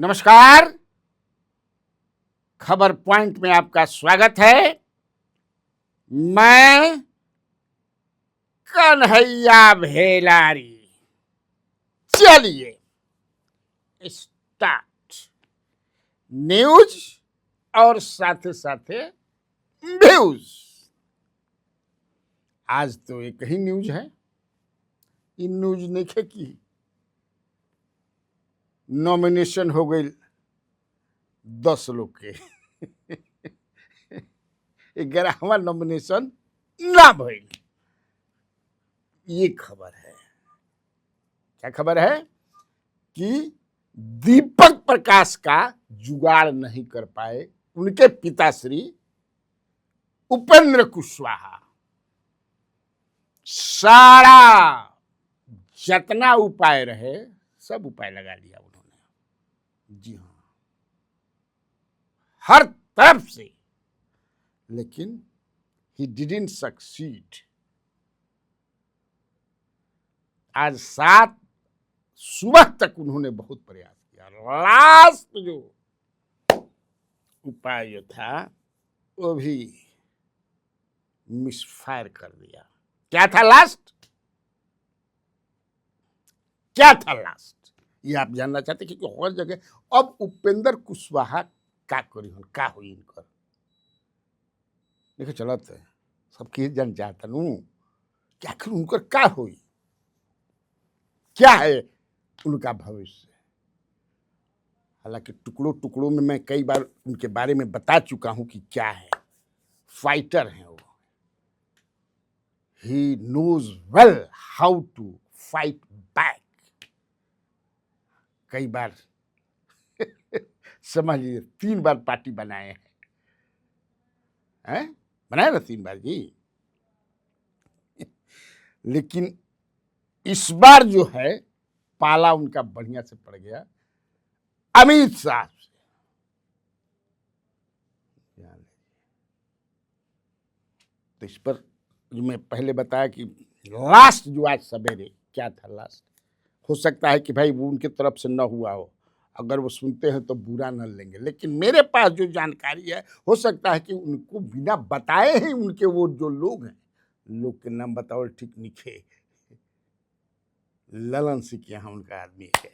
नमस्कार। खबर पॉइंट में आपका स्वागत है। मैं कन्हैया भेलारी। चलिए स्टार्ट। न्यूज और साथे साथे व्यूज। आज तो एक ही न्यूज है। इन न्यूज नेखे की नॉमिनेशन हो गई 10 लोग के 11वां नॉमिनेशन ना भइल। ये खबर है। क्या खबर है कि दीपक प्रकाश का जुगाड़ नहीं कर पाए उनके पिताश्री उपेंद्र कुशवाहा। सारा जितना उपाय रहे सब उपाय लगा लिया उन्होंने। जी हाँ, हर तरफ से, लेकिन ही डिडंट सक्सीड। आज 7 सुबह तक उन्होंने बहुत प्रयास किया। लास्ट जो उपाय जो था वो भी मिसफायर कर दिया। क्या था लास्ट? क्या था लास्ट ये आप जानना चाहते, क्योंकि हर जगह अब उपेंद्र कुशवाहा का करी का हुई इनकर देखो चलत है सबकी जन चाहता नू कि आखिर उनकर का हुई, क्या है उनका भविष्य। हालांकि टुकड़ों टुकड़ों में मैं कई बार उनके बारे में बता चुका हूं कि क्या है। फाइटर हैं वो। He knows well how to fight back. कई बार समझ लीजिए 3 बार पार्टी बनाए हैं। बनाए ना 3 बार जी। लेकिन इस बार जो है पाला उनका बढ़िया से पड़ गया अमित शाह से। तो इस पर जो मैं पहले बताया कि लास्ट जो आज सवेरे क्या था लास्ट, हो सकता है कि भाई वो उनके तरफ से न हुआ हो, अगर वो सुनते हैं तो बुरा न लेंगे, लेकिन मेरे पास जो जानकारी है हो सकता है कि उनको बिना बताए ही उनके वो जो लोग हैं, लोग के नाम बताओ ठीक निखे, ललन सिंह के यहाँ उनका आदमी है,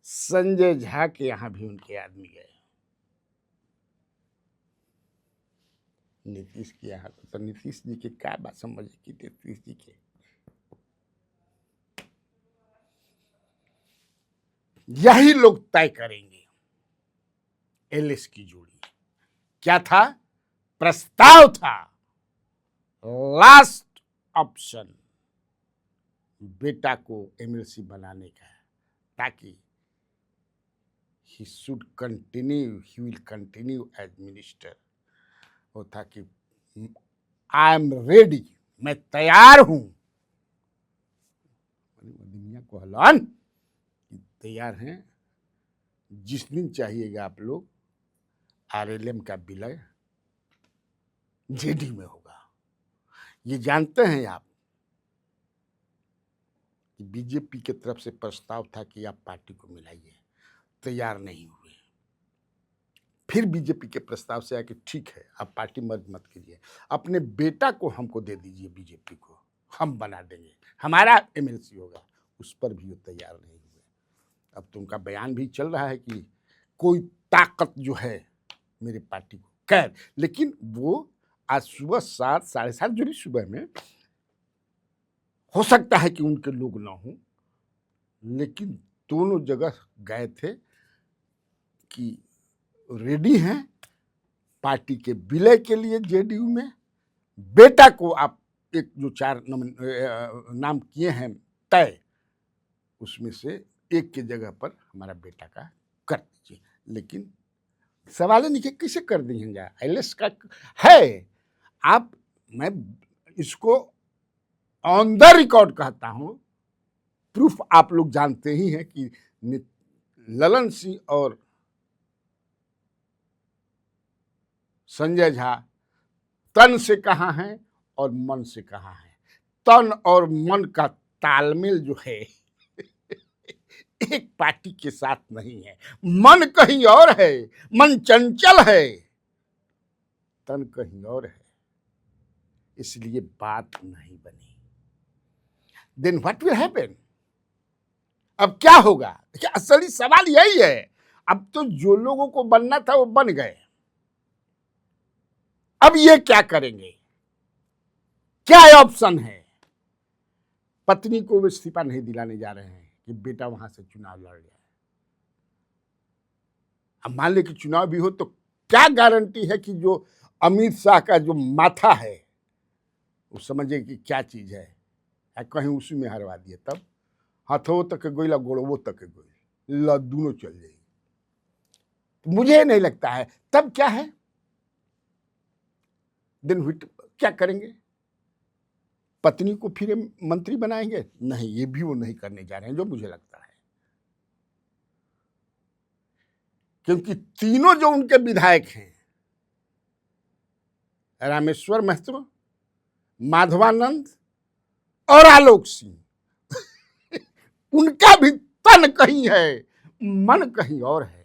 संजय झा के यहाँ भी उनके आदमी गए, नीतीश के यहाँ तो नीतीश जी के क्या बात समझ की नीतीश जी के यही लोग तय करेंगे एलएस की जोड़ी। क्या था प्रस्ताव था लास्ट ऑप्शन बेटा को एमएलसी बनाने का, ताकि he should continue, he will continue as minister. वो था कि आई एम रेडी, मैं तैयार हूं। दुनिया को हलान तैयार हैं। जिस दिन चाहिएगा आप लोग, आरएलएम का विलय जेडी में होगा। ये जानते हैं आप कि बीजेपी की तरफ से प्रस्ताव था कि आप पार्टी को मिलाइए, तैयार नहीं हुए। फिर बीजेपी के प्रस्ताव से आया कि ठीक है आप पार्टी मर्ज मत कीजिए, अपने बेटा को हमको दे दीजिए, बीजेपी को हम बना देंगे, हमारा एमएलसी होगा। उस पर भी वो तैयार नहीं हुए। अब तो उनका बयान भी चल रहा है कि कोई ताकत जो है मेरी पार्टी को खैर, लेकिन वो आज सुबह 7 साढ़े 7 जो भी सुबह में हो सकता है कि उनके लोग ना हो, लेकिन दोनों जगह गए थे कि रेडी हैं पार्टी के विलय के लिए जेडीयू में। बेटा को आप एक जो 4 नाम किए हैं तय, उसमें से एक के जगह पर हमारा बेटा का कर दीजिए। लेकिन सवाल नहीं कि किसे कर दीजिएगा, एलएस का है। आप मैं इसको ऑन द रिकॉर्ड कहता हूं, प्रूफ आप लोग जानते ही हैं कि ललन सिंह और संजय झा तन से कहाँ हैं और मन से कहाँ हैं। तन और मन का तालमेल जो है एक पार्टी के साथ नहीं है। मन कहीं और है, मन चंचल है, तन कहीं और है, इसलिए बात नहीं बनी। Then what will happen? अब क्या होगा? देखिए, असली सवाल यही है। अब तो जो लोगों को बनना था वो बन गए, अब ये क्या करेंगे? क्या ऑप्शन है? पत्नी को वो इस्तीफा नहीं दिलाने जा रहे हैं कि बेटा वहां से चुनाव लड़ जाए। अब मान ले कि चुनाव भी हो तो क्या गारंटी है कि जो अमित शाह का जो माथा है वो समझे कि क्या चीज है, या कहीं उसी में हरवा दिए, तब हाथों तक गोई ला गोड़वो तक गोई ला दोनों चल जाएगी। मुझे नहीं लगता है। तब क्या है? दिन क्या करेंगे? पत्नी को फिर मंत्री बनाएंगे? नहीं, ये भी वो नहीं करने जा रहे हैं, जो मुझे लगता है। क्योंकि तीनों जो उनके विधायक हैं, रामेश्वर महतो, माधवानंद और आलोक सिंह, उनका भी तन कहीं है, मन कहीं और है।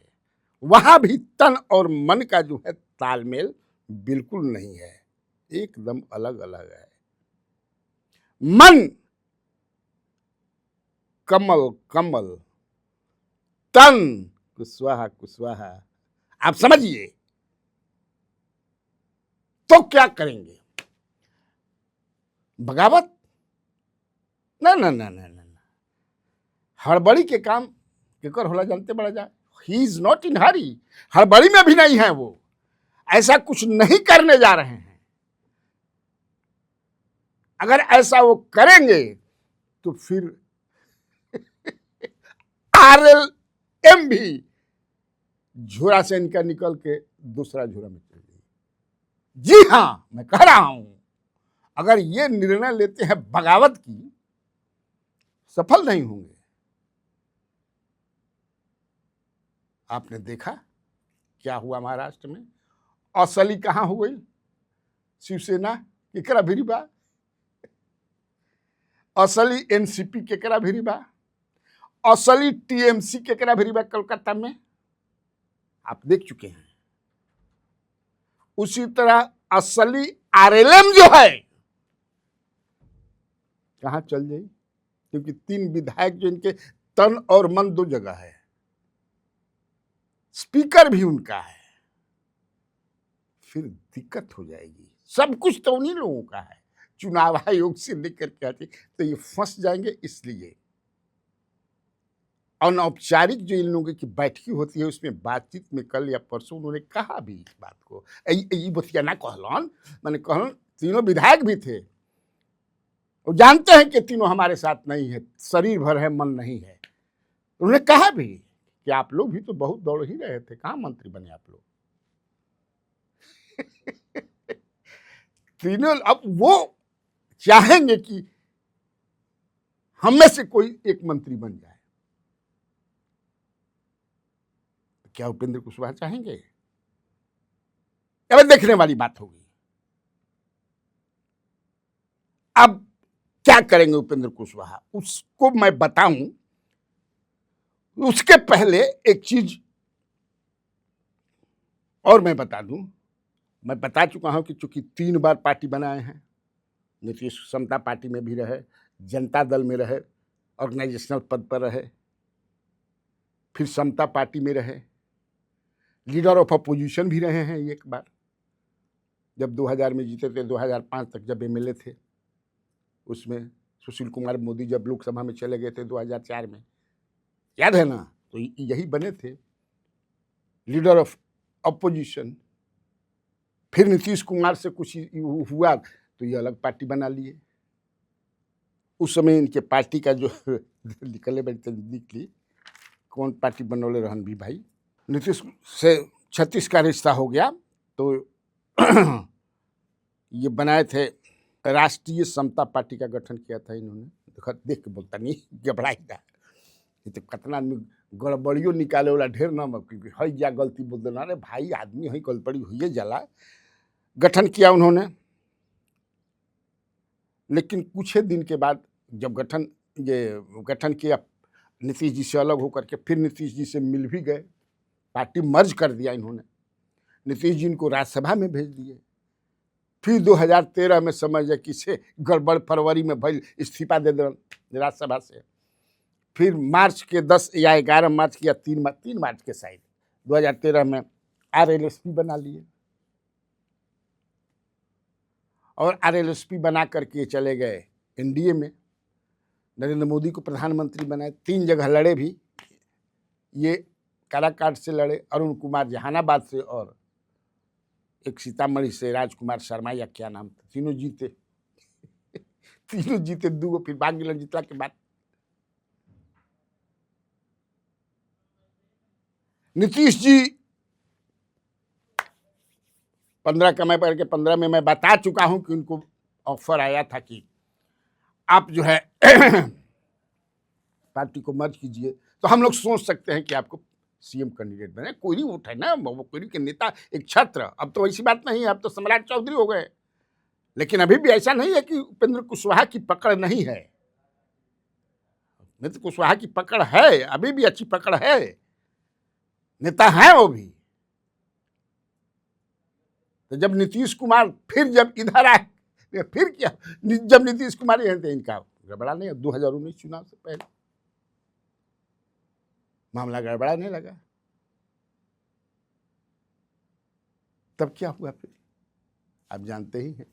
वहां भी तन और मन का जो है तालमेल बिल्कुल नहीं है, एकदम अलग अलग है। मन कमल कमल, तन कुशवाहा कुशवाहा। आप समझिए। तो क्या करेंगे? बगावत? ना ना ना ना ना, हड़बड़ी के काम केकर होला जानते बड़ा जा। ही इज नॉट इन हरी। हड़बड़ी में भी नहीं है वो, ऐसा कुछ नहीं करने जा रहे हैं। अगर ऐसा वो करेंगे तो फिर आरएलएम भी झोरा से इनका निकल के दूसरा झोरा में चल गई। जी हां, मैं कह रहा हूं, अगर ये निर्णय लेते हैं बगावत की, सफल नहीं होंगे। आपने देखा क्या हुआ महाराष्ट्र में? असली कहां हो गई? शिवसेना केकरा भिरी बा, असली एनसीपी केकरा भिरी बा, असली टीएमसी केकरा भिरी बा कोलकाता में, आप देख चुके हैं। उसी तरह असली आरएलएम जो है कहां चल जाए? क्योंकि 3 विधायक जो इनके तन और मन दो जगह है, स्पीकर भी उनका है, फिर दिक्कत हो जाएगी। सब कुछ तो उन्हीं लोगों का है, चुनाव आयोग से लेकर के आते, तो ये फंस जाएंगे। इसलिए अनौपचारिक जो इन लोगों की बैठकी होती है, उसमें बातचीत में कल या परसों उन्होंने कहा भी इस बात को, बतिया ना कहलन, मैंने कहलन तीनों विधायक भी थे, वो जानते हैं कि तीनों हमारे साथ नहीं है, शरीर भर है मन नहीं है। उन्होंने कहा भी कि आप लोग भी तो बहुत दौड़ ही रहे थे, कहाँ मंत्री बने आप लोग। तीनों अब वो चाहेंगे कि हम में से कोई एक मंत्री बन जाए। क्या उपेंद्र कुशवाहा चाहेंगे? अब देखने वाली बात होगी। अब क्या करेंगे उपेंद्र कुशवाहा, उसको मैं बताऊं। उसके पहले एक चीज और मैं बता दूं। मैं बता चुका हूं कि चूंकि 3 बार पार्टी बनाए हैं, नीतीश समता पार्टी में भी रहे, जनता दल में रहे, ऑर्गेनाइजेशनल पद पर रहे, फिर समता पार्टी में रहे, लीडर ऑफ अपोजिशन भी रहे हैं एक बार, जब 2000 में जीते थे, 2005 तक जब एमएलए थे, उसमें सुशील कुमार मोदी जब लोकसभा में चले गए थे 2004 में, याद है ना? तो यही बने थे लीडर ऑफ अपोजिशन। फिर नीतीश कुमार से कुछ हुआ तो ये अलग पार्टी बना लिए। उस समय इनके पार्टी का जो निकले बड़ी निकली, कौन पार्टी बनौले रहन भी भाई, नीतीश से 36 का रिश्ता हो गया तो ये बनाए थे, राष्ट्रीय समता पार्टी का गठन किया था इन्होंने। देख के बोलता नहीं घबराई था, ये तो कितना आदमी गड़बड़ियों निकाले वाला ढेर ना, क्योंकि हई क्या गलती बोल देना, अरे भाई आदमी हई गड़बड़ी हुई जाला। गठन किया उन्होंने, लेकिन कुछ दिन के बाद जब गठन किया नीतीश जी से अलग होकर के फिर नीतीश जी से मिल भी गए, पार्टी मर्ज कर दिया इन्होंने, नीतीश जी इनको राज्यसभा में भेज दिए। फिर 2013 में समझ जाए किसे गड़बड़ फरवरी में भइल, इस्तीफा दे दे राज्यसभा से। फिर मार्च के 10 या 11 मार्च या 3 मार्च के शायद 2013 में आरएलएसपी बना लिए और आरएलएसपी बना करके चले गए एनडीए में। नरेंद्र मोदी को प्रधानमंत्री बनाए, 3 जगह लड़े भी, ये काराकाट से लड़े, अरुण कुमार जहानाबाद से और एक सीतामढ़ी से राजकुमार शर्मा या क्या नाम था, तीनों जीते तीनों जीते, 2 फिर भाग गए जीतला के बाद। नीतीश जी 15 कमाई करके 15 में मैं बता चुका हूं कि उनको ऑफर आया था कि आप जो है पार्टी को मर्ज कीजिए, तो हम लोग सोच सकते हैं कि आपको सीएम कैंडिडेट बने। कोई उठ है ना, वो कोई के नेता, एक छात्र। अब तो वैसी बात नहीं है, अब तो सम्राट चौधरी हो गए। लेकिन अभी भी ऐसा नहीं है कि उपेंद्र कुशवाहा की पकड़ नहीं है। उपेंद्र कुशवाहा की पकड़ है, अभी भी अच्छी पकड़ है, नेता है वो भी। तो जब नीतीश कुमार फिर जब इधर आए, फिर क्या, जब नीतीश कुमार यहाँ थे, इनका गड़बड़ा नहीं, 2019 चुनाव से पहले मामला गड़बड़ाने लगा। तब क्या हुआ फिर आप जानते ही हैं,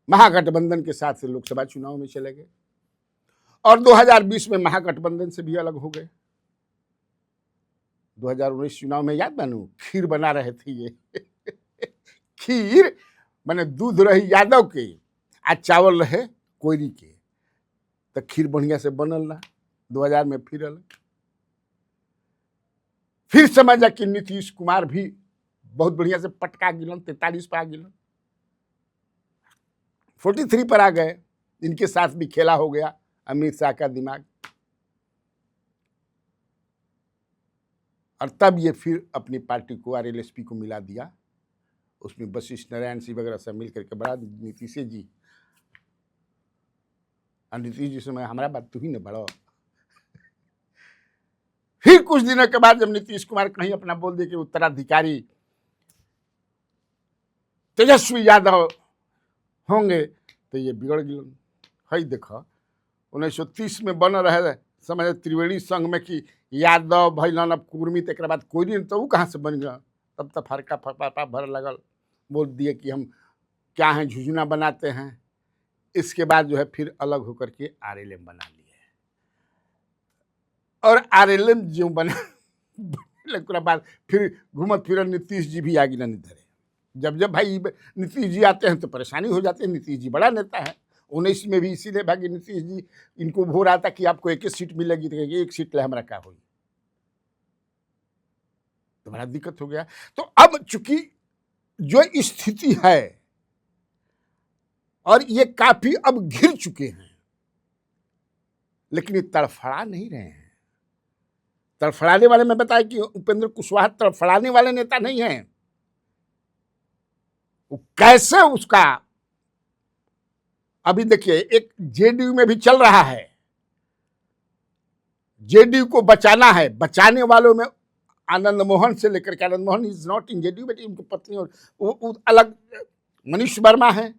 महागठबंधन के साथ से लोकसभा चुनाव में चले गए और 2020 में महागठबंधन से भी अलग हो गए। 2019 चुनाव में याद मानो खीर बना रहे थे ये खीर माने दूध रही यादव के, आज चावल रहे कोयरी के, तो खीर बढ़िया से बनल ना। 2000 में फिर अलग, फिर समझा कि नीतीश कुमार भी बहुत बढ़िया से पटका गिलन, 43 पर आ गिलन, 43 पर आ गए। इनके साथ भी खेला हो गया अमित शाह का दिमाग, और तब ये फिर अपनी पार्टी को आरएलएसपी को मिला दिया। उसमें वशिष्ठ नारायण सिंह वगैरह सब मिल करके बड़ा नीतीश जी, और नीतीश जी से मैं हमारा बात तू ही न बढ़ो। फिर कुछ दिनों के बाद जब नीतीश कुमार कहीं अपना बोल दिए कि उत्तराधिकारी तेजस्वी यादव होंगे, तो ये बिगड़ गिलन। है देखो 1930 में बन रहे समझ त्रिवेणी संघ में कि यादव भैलन, अब कुर्मी, तक बाद कोई नहीं, तो वो कहाँ से बन गया। तब तक फरका फरका भर लगल, बोल दिए कि हम क्या हैं, झुझुना बनाते हैं। इसके बाद जो है फिर अलग होकर के आरएलएम बना लिए, और आरएलएम जो बना उसके बाद फिर घूमत फिरत नीतीश जी भी आ गिला इधर। जब जब भाई नीतीश जी आते हैं तो परेशानी हो जाती है। नीतीश जी बड़ा नेता है, 19 में भी इसीलिए भागी नीतीश जी, इनको हो रहा था कि आपको एक सीट मिलेगी, तो एक सीट ले हमारा क्या हुई, तो बड़ा दिक्कत हो गया। तो अब चूंकि जो स्थिति है और ये काफी अब घिर चुके हैं, लेकिन ये तड़फड़ा नहीं रहे हैं। तड़फड़ाने वाले, मैं बताया कि उपेंद्र कुशवाहा तड़फड़ाने वाले नेता नहीं हैं। वो कैसे उसका, अभी देखिए एक जेडीयू में भी चल रहा है, जेडीयू को बचाना है। बचाने वालों में आनंद मोहन से लेकर के, Anand Mohan is not in JDU, but उनकी पत्नी और वो अलग, मनीष वर्मा है,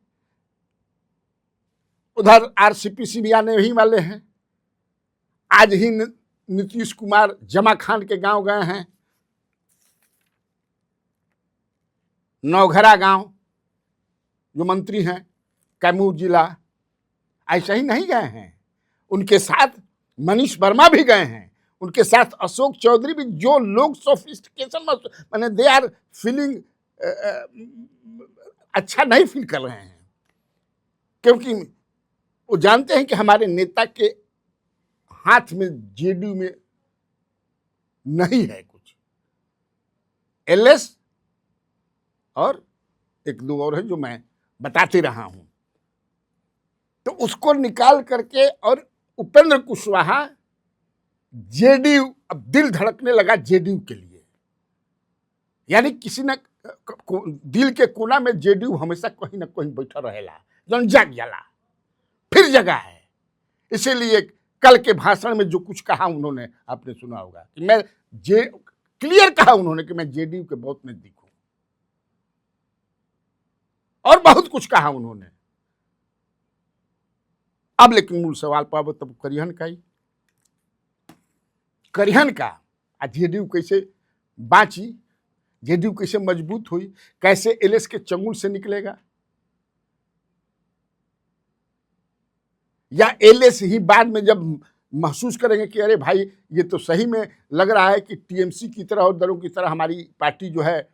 उधर आरसीपीसी भी आने ही वाले हैं। आज ही नीतीश कुमार जमा खान के गांव गए हैं, नौघरा गांव, जो मंत्री हैं कैमूर जिला, ऐसा ही नहीं गए हैं, उनके साथ मनीष वर्मा भी गए हैं, उनके साथ अशोक चौधरी भी, जो लोग सोफिस्टिकेशन माने दे आर फीलिंग अच्छा नहीं फील कर रहे हैं, क्योंकि वो जानते हैं कि हमारे नेता के हाथ में जेडीयू में नहीं है कुछ, एलएस और एक दो और है जो मैं बताते रहा हूं। तो उसको निकाल करके, और उपेंद्र कुशवाहा जेडीयू, अब दिल धड़कने लगा जेडीयू के लिए, यानी किसी न दिल के कोना में जेडीयू हमेशा कहीं ना कहीं बैठा रहेला, जन जाग जाला, फिर जगह है। इसीलिए कल के भाषण में जो कुछ कहा उन्होंने, आपने सुना होगा कि मैं क्लियर कहा उन्होंने कि मैं जेडीयू के बहुत नजदीक हूं, और बहुत कुछ कहा उन्होंने। अब लेकिन मूल सवाल पर तब करिहन का ही, करिहन का जेडीयू कैसे बांची, जेडीयू कैसे मजबूत हुई, कैसे एलएस के चंगुल से निकलेगा, या एलएस ही बाद में जब महसूस करेंगे कि अरे भाई ये तो सही में लग रहा है कि टीएमसी की तरह और दलों की तरह हमारी पार्टी जो है,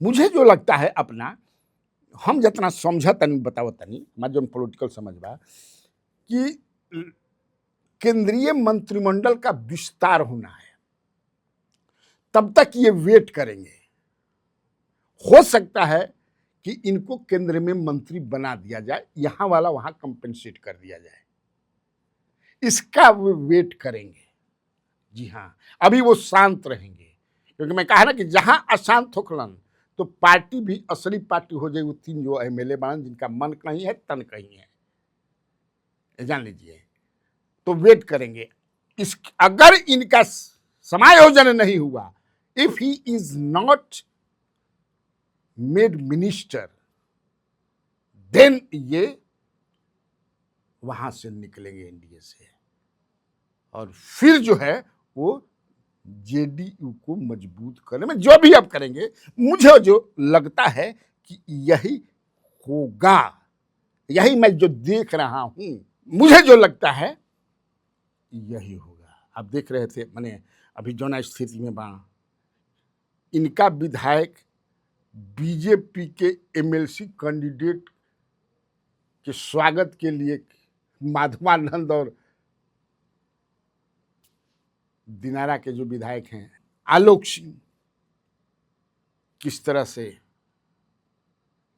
मुझे जो लगता है अपना, हम जितना समझ तनी बताओ तनी मैं जो पॉलिटिकल समझ बा कि केंद्रीय मंत्रिमंडल का विस्तार होना है, तब तक ये वेट करेंगे। हो सकता है कि इनको केंद्र में मंत्री बना दिया जाए, यहां वाला वहां कंपेंसेट कर दिया जाए, इसका वो वेट करेंगे। जी हां, अभी वो शांत रहेंगे, क्योंकि मैं कहा ना कि जहां अशांत होखलन तो पार्टी भी असली पार्टी हो जाएगी। 3 जो एमएलए बना जिनका मन कहीं है तन कहीं है, जान लीजिए। तो वेट करेंगे, इस अगर इनका समायोजन नहीं हुआ, if he is not made minister, then ये वहां से निकलेंगे एनडीए से, और फिर जो है वो जेडीयू को मजबूत करने में जो भी अब करेंगे, मुझे जो लगता है कि यही होगा, यही मैं जो देख रहा हूं, मुझे जो लगता है यही होगा। आप देख रहे थे मैंने अभी जो स्थिति में बा, इनका विधायक बीजेपी के एमएलसी कैंडिडेट के स्वागत के लिए माधवानंद और दिनारा के जो विधायक हैं आलोक सिंह, किस तरह से,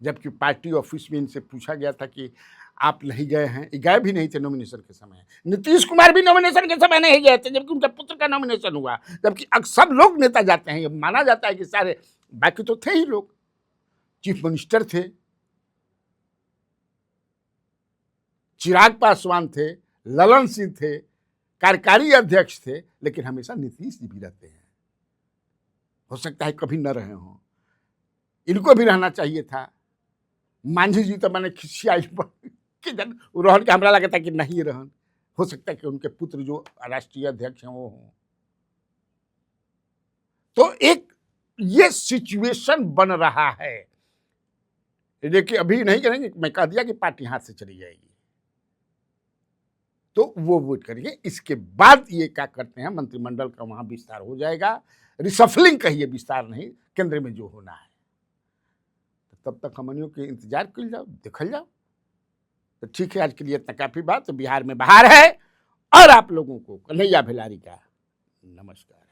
जबकि पार्टी ऑफिस में इनसे पूछा गया था कि आप नहीं गए हैं, गए भी नहीं थे नॉमिनेशन के समय, नीतीश कुमार भी नॉमिनेशन के समय नहीं गए थे जबकि उनके पुत्र का नॉमिनेशन हुआ, जबकि सब लोग नेता जाते हैं, ये माना जाता है कि सारे, बाकी तो थे ही लोग, चीफ मिनिस्टर थे, चिराग पासवान थे, ललन सिंह थे, कार्यकारी अध्यक्ष थे, लेकिन हमेशा नीतीश जी भी रहते हैं। हो सकता है कभी न रहे हों, इनको भी रहना चाहिए था। मांझी जी तो मैंने खिसियाई कि रहन के हमरा लगता कि नहीं रहन, हो सकता है कि उनके पुत्र जो राष्ट्रीय अध्यक्ष हैं वो हों। तो एक ये सिचुएशन बन रहा है, देखिए अभी नहीं करेंगे, मैं कह दिया कि पार्टी हाथ से चली जाएगी, तो वो वोट करेंगे। इसके बाद ये क्या करते हैं, मंत्रिमंडल का वहां विस्तार हो जाएगा, रिसफलिंग कहिए, विस्तार नहीं, केंद्र में जो होना है। तो तब तक हमनियों के इंतजार कर जाओ, देखल जाओ। तो ठीक है, आज के लिए इतना काफी बात। तो बिहार में बहार है, और आप लोगों को कन्हैया भिलारी का नमस्कार।